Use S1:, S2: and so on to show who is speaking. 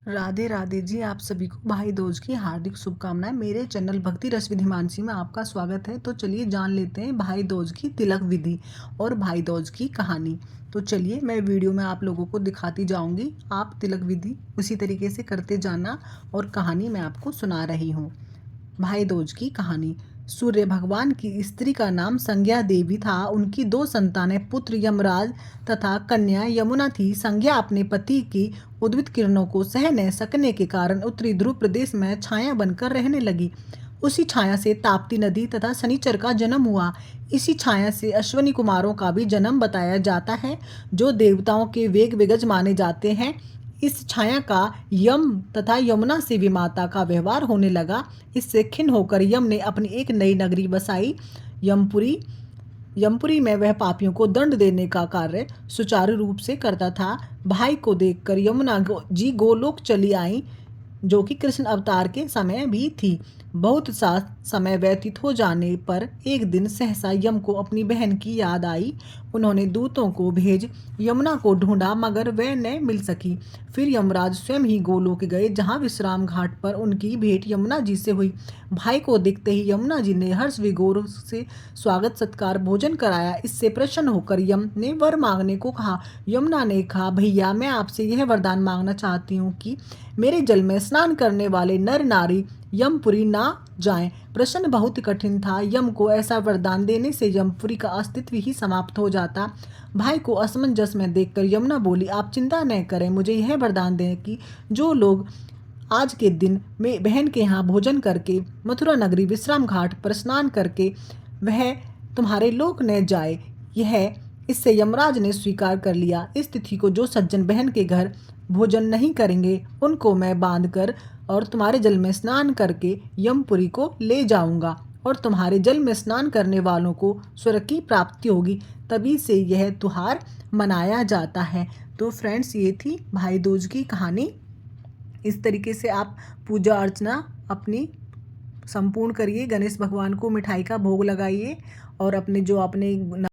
S1: राधे राधे जी। आप सभी को भाई दूज की हार्दिक शुभकामनाएं। मेरे चैनल भक्ति रस विधि मानसी में आपका स्वागत है। तो चलिए जान लेते हैं भाई दूज की तिलक विधि और भाई दूज की कहानी। तो चलिए मैं वीडियो में आप लोगों को दिखाती जाऊंगी, आप तिलक विधि उसी तरीके से करते जाना और कहानी मैं आपको सुना रही हूँ। भाई दूज की कहानी। सूर्य भगवान की स्त्री का नाम संज्ञा देवी था। उनकी दो संतानें, पुत्र यमराज तथा कन्या यमुना थी। संज्ञा अपने पति की उद्भिद किरणों को सह न सकने के कारण उत्तरी ध्रुव प्रदेश में छाया बनकर रहने लगी। उसी छाया से ताप्ती नदी तथा शनिचर का जन्म हुआ। इसी छाया से अश्वनी कुमारों का भी जन्म बताया जाता है, जो देवताओं के वेग विगज माने जाते हैं। इस छाया का यम तथा यमुना से भी माता का व्यवहार होने लगा। इससे खिन्न होकर यम ने अपनी एक नई नगरी बसाई, यमपुरी। यमपुरी में वह पापियों को दंड देने का कार्य सुचारू रूप से करता था। भाई को देखकर यमुना जी गोलोक चली आई, जो कि कृष्ण अवतार के समय भी थी। बहुत सा समय व्यतीत हो जाने पर एक दिन सहसा यम को अपनी बहन की याद आई। उन्होंने दूतों को भेज यमुना को ढूंढा, मगर वह न मिल सकी। फिर यमराज स्वयं ही गोलोक गए, जहाँ विश्राम घाट पर उनकी भेंट यमुना जी से हुई। भाई को देखते ही यमुना जी ने हर्ष विगोर से स्वागत सत्कार भोजन कराया। इससे प्रसन्न होकर यम ने वर मांगने को कहा। यमुना ने कहा, भैया मैं आपसे यह वरदान मांगना चाहती हूँ कि मेरे जल में स्नान करने वाले नर नारी यमपुरी ना जाएं। प्रश्न बहुत कठिन था। यम को ऐसा वरदान देने से यमपुरी का अस्तित्व ही समाप्त हो जाता। भाई को असमंजस में देखकर यमुना बोली, आप चिंता न करें, मुझे यह वरदान दें कि जो लोग आज के दिन में बहन के यहाँ भोजन करके मथुरा नगरी विश्राम घाट पर स्नान करके वह तुम्हारे लोक न जाए। यह इससे यमराज ने स्वीकार कर लिया। इस तिथि को जो सज्जन बहन के घर भोजन नहीं करेंगे, उनको मैं बांध कर और तुम्हारे जल में स्नान करके यमपुरी को ले जाऊंगा, और तुम्हारे जल में स्नान करने वालों को स्वर्ग की प्राप्ति होगी। तभी से यह त्योहार मनाया जाता है। तो फ्रेंड्स, ये थी भाई दूज की कहानी। इस तरीके से आप पूजा अर्चना अपनी संपूर्ण करिए। गणेश भगवान को मिठाई का भोग लगाइए और अपने जो आपने